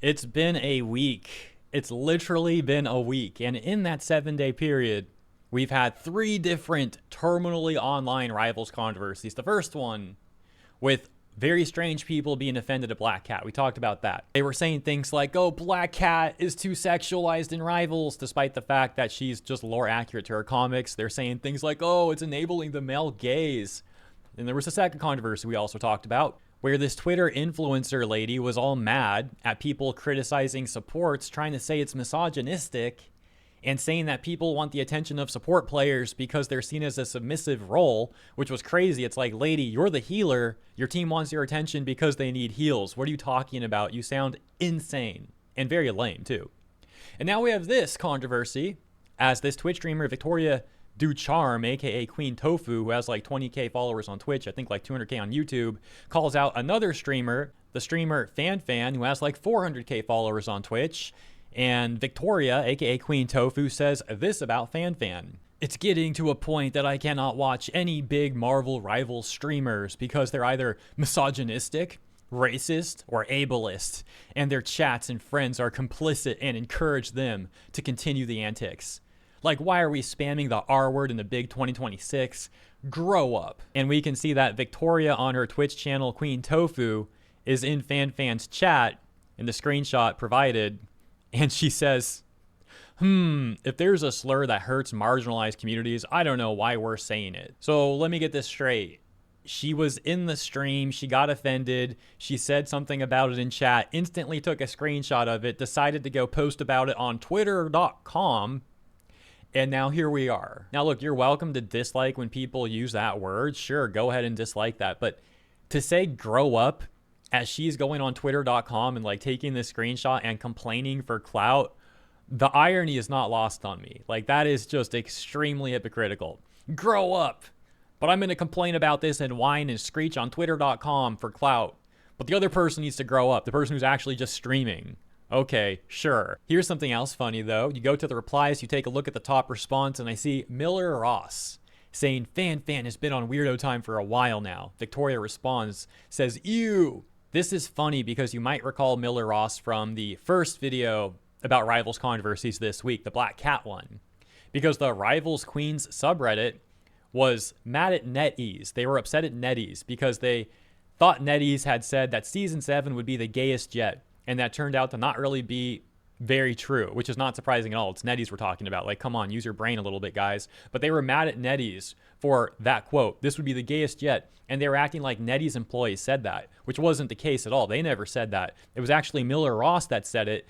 It's been a week. It's literally been a week. And in that 7-day period, we've had 3 different terminally online rivals controversies. The first one with very strange people being offended at Black Cat. We talked about that. They were saying things like, oh, Black Cat is too sexualized in Rivals, despite the fact that she's just lore accurate to her comics. They're saying things like, oh, it's enabling the male gaze. And there was a second controversy we also talked about, where this Twitter influencer lady was all mad at people criticizing supports, trying to say it's misogynistic, and saying that people want the attention of support players because they're seen as a submissive role, which was crazy. It's like, lady, you're the healer. Your team wants your attention because they need heals. What are you talking about? You sound insane and very lame, too. And now we have this controversy as this Twitch streamer, Victoria Ducharme, aka Queen Tofu, who has like 20k followers on Twitch, I think like 200k on YouTube, calls out another streamer, the streamer FanFan, who has like 400k followers on Twitch. And Victoria, aka Queen Tofu, says this about FanFan. It's getting to a point that I cannot watch any big Marvel rival streamers because they're either misogynistic, racist, or ableist, and their chats and friends are complicit and encourage them to continue the antics. Like, why are we spamming the R word in the big 2026? Grow up. And we can see that Victoria on her Twitch channel, Queen Tofu, is in FanFan's chat in the screenshot provided. And she says, if there's a slur that hurts marginalized communities, I don't know why we're saying it. So let me get this straight. She was in the stream, she got offended, she said something about it in chat, instantly took a screenshot of it, decided to go post about it on twitter.com, and now here we are. Now look, you're welcome to dislike when people use that word. Sure, go ahead and dislike that. But to say grow up as she's going on twitter.com and like taking this screenshot and complaining for clout, the irony is not lost on me. Like, that is just extremely hypocritical. Grow up. But I'm going to complain about this and whine and screech on twitter.com for clout. But the other person needs to grow up. The person who's actually just streaming. Okay, sure. Here's something else funny though. You go to the replies, you take a look at the top response, and I see Miller Ross saying, FanFan has been on weirdo time for a while now. Victoria responds, says, ew. This is funny because you might recall Miller Ross from the first video about Rivals controversies this week, the Black Cat one. Because the Rivals Queens subreddit was mad at NetEase. They were upset at NetEase because they thought NetEase had said that Season 7 would be the gayest yet. And that turned out to not really be very true, which is not surprising at all. It's NetEase we're talking about. Like, come on, use your brain a little bit, guys. But they were mad at NetEase for that quote. This would be the gayest yet. And they were acting like NetEase employees said that, which wasn't the case at all. They never said that. It was actually Miller Ross that said it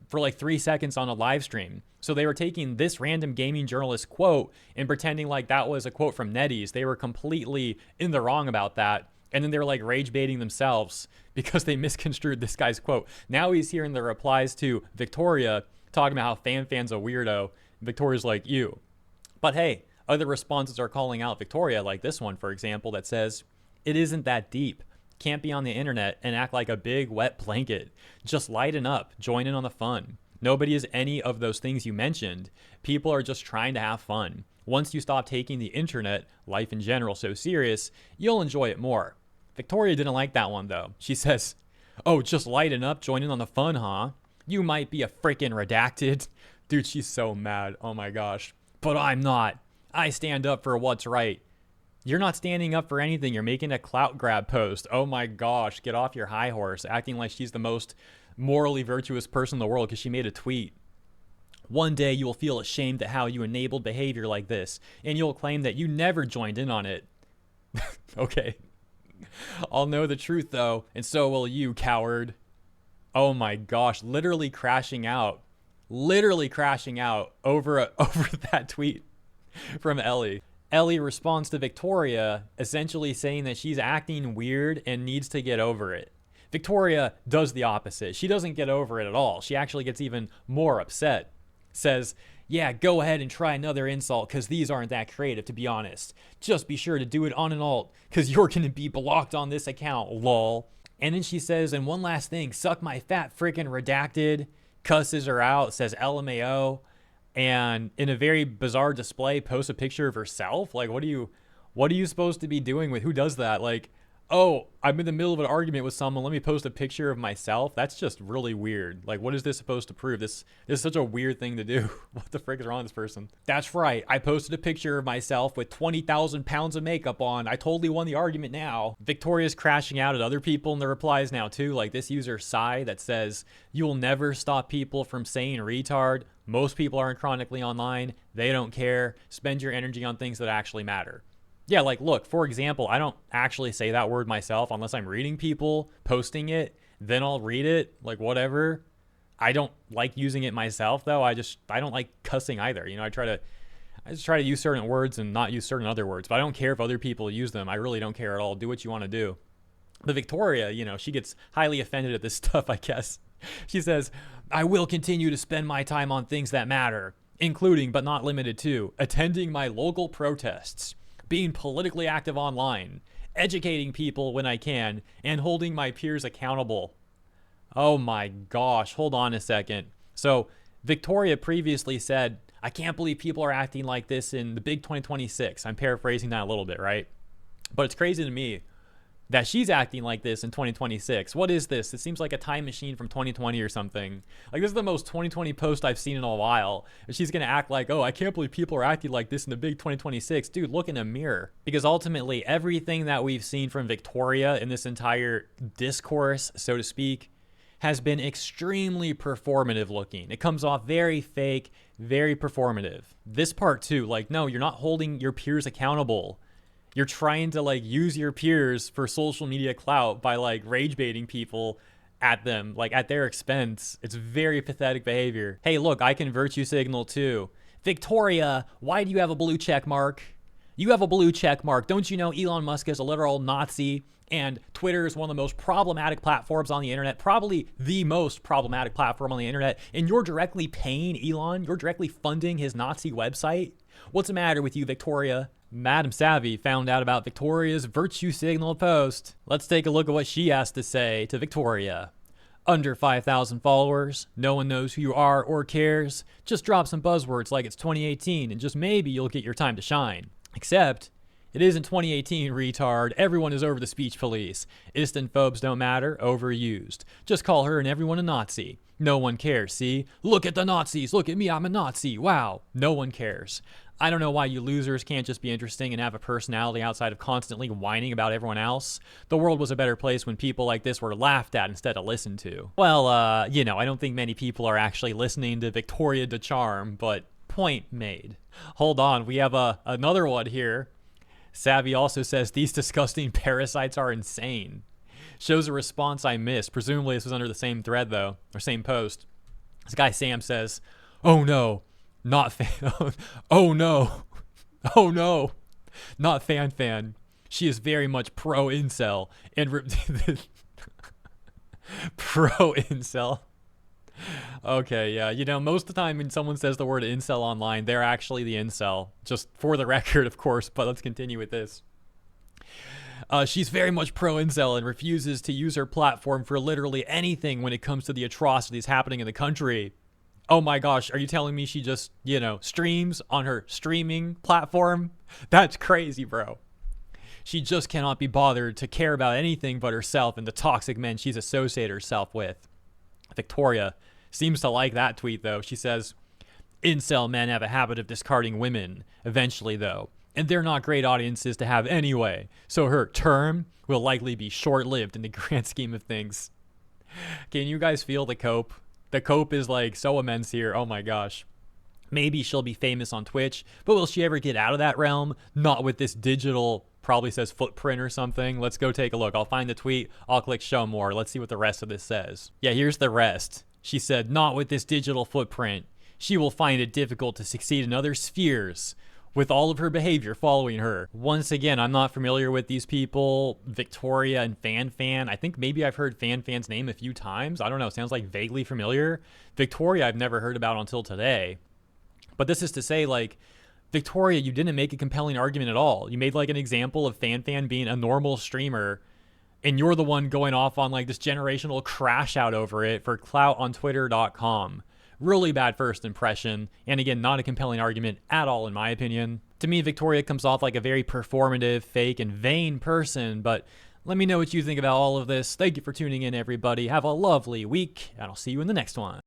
for like 3 seconds on a live stream. So they were taking this random gaming journalist quote and pretending like that was a quote from NetEase. They were completely in the wrong about that. And then they were like rage baiting themselves because they misconstrued this guy's quote. Now he's hearing the replies to Victoria talking about how FanFan's a weirdo. Victoria's like, you. But hey, other responses are calling out Victoria, like this one, for example, that says, it isn't that deep. Can't be on the internet and act like a big wet blanket. Just lighten up, join in on the fun. Nobody is any of those things you mentioned. People are just trying to have fun. Once you stop taking the internet, life in general, so serious, you'll enjoy it more. Victoria didn't like that one though. She says, oh, just lighten up, join in on the fun, huh? You might be a freaking redacted. Dude, she's so mad. Oh my gosh. But I'm not. I stand up for what's right. You're not standing up for anything. You're making a clout grab post. Oh my gosh. Get off your high horse, acting like she's the most morally virtuous person in the world because she made a tweet. One day you will feel ashamed at how you enabled behavior like this, and you'll claim that you never joined in on it. Okay. I'll know the truth though, and so will you, coward. Oh my gosh, literally crashing out over that tweet from Ellie. Ellie responds to Victoria, essentially saying that she's acting weird and needs to get over it. Victoria does the opposite. She doesn't get over it at all. She actually gets even more upset. Says, yeah, go ahead and try another insult because these aren't that creative, to be honest. Just be sure to do it on an alt because you're going to be blocked on this account, lol. And then she says, and one last thing, suck my fat freaking redacted, cusses her out, says LMAO, and in a very bizarre display posts a picture of herself. Like, what are you supposed to be doing with, who does that? Like, Oh, I'm in the middle of an argument with someone. Let me post a picture of myself. That's just really weird. Like, what is this supposed to prove? This is such a weird thing to do. What the frick is wrong with this person? That's right. I posted a picture of myself with 20,000 pounds of makeup on. I totally won the argument now. Victoria's crashing out at other people in the replies now, too. Like this user, Sai, that says, "You'll never stop people from saying retard. Most people aren't chronically online. They don't care. Spend your energy on things that actually matter." Yeah, like, look, for example, I don't actually say that word myself unless I'm reading people posting it. Then I'll read it, like, whatever. I don't like using it myself, though. I don't like cussing either. You know, I just try to use certain words and not use certain other words. But I don't care if other people use them. I really don't care at all. Do what you want to do. But Victoria, you know, she gets highly offended at this stuff, I guess. She says, "I will continue to spend my time on things that matter, including, but not limited to, attending my local protests, being politically active online, educating people when I can, and holding my peers accountable." Oh my gosh, hold on a second. So Victoria previously said, "I can't believe people are acting like this in the big 2026. I'm paraphrasing that a little bit, right? But it's crazy to me that she's acting like this in 2026. What is this? It seems like a time machine from 2020 or something. Like, this is the most 2020 post I've seen in a while. And she's going to act like, "Oh, I can't believe people are acting like this in the big 2026. Dude, look in a mirror. Because ultimately, everything that we've seen from Victoria in this entire discourse, so to speak, has been extremely performative looking. It comes off very fake, very performative. This part too, like, no, you're not holding your peers accountable. You're trying to like use your peers for social media clout by like rage baiting people at them, like at their expense. It's very pathetic behavior. Hey, look, I can virtue signal too. Victoria, why do you have a blue check mark? You have a blue check mark. Don't you know Elon Musk is a literal Nazi? And Twitter is one of the most problematic platforms on the internet, probably the most problematic platform on the internet. And you're directly paying Elon. You're directly funding his Nazi website. What's the matter with you, Victoria?" Madam Savvy found out about Victoria's virtue signal post. Let's take a look at what she has to say to Victoria. "Under 5,000 followers, no one knows who you are or cares. Just drop some buzzwords like it's 2018 and just maybe you'll get your time to shine. Except, it isn't 2018, retard. Everyone is over the speech police. Istanphobes don't matter, overused. Just call her and everyone a Nazi. No one cares, see? Look at the Nazis. Look at me, I'm a Nazi. Wow. No one cares. I don't know why you losers can't just be interesting and have a personality outside of constantly whining about everyone else. The world was a better place when people like this were laughed at instead of listened to." Well, you know, I don't think many people are actually listening to Victoria de Charm, but point made. Hold on, we have another one here. Savvy also says, "These disgusting parasites are insane." Shows a response I missed. Presumably this was under the same thread though, or same post. This guy Sam says, "Oh no. Not fan. Oh no. Oh no. Not fan. She is very much pro incel and pro incel." Okay, yeah. You know, most of the time when someone says the word incel online, they're actually the incel. Just for the record, of course, but let's continue with this. She's very much pro incel and refuses to use her platform for literally anything when it comes to the atrocities happening in the country. Oh my gosh, are you telling me she just, you know, streams on her streaming platform? That's crazy, bro. She just cannot be bothered to care about anything but herself and the toxic men she's associated herself with. Victoria seems to like that tweet, though. She says, "Incel men have a habit of discarding women, eventually, though. And they're not great audiences to have anyway. So her term will likely be short-lived in the grand scheme of things." Can you guys feel the cope? The cope is like so immense here. Oh my gosh. Maybe she'll be famous on Twitch, but will she ever get out of that realm? Not with this digital, probably says footprint or something. Let's go take a look. I'll find the tweet. I'll click show more. Let's see what the rest of this says. Yeah, here's the rest. She said, "Not with this digital footprint. She will find it difficult to succeed in other spheres with all of her behavior following her." Once again, I'm not familiar with these people, Victoria and FanFan. I think maybe I've heard FanFan's name a few times. I don't know. It sounds like vaguely familiar. Victoria, I've never heard about until today. But this is to say, like, Victoria, you didn't make a compelling argument at all. You made like an example of FanFan being a normal streamer, and you're the one going off on like this generational crash out over it for clout on Twitter.com. Really bad first impression, and again, not a compelling argument at all in my opinion. To me, Victoria comes off like a very performative, fake, and vain person, but Let me know what you think about all of this. Thank you for tuning in, everybody. Have a lovely week, and I'll see you in the next one.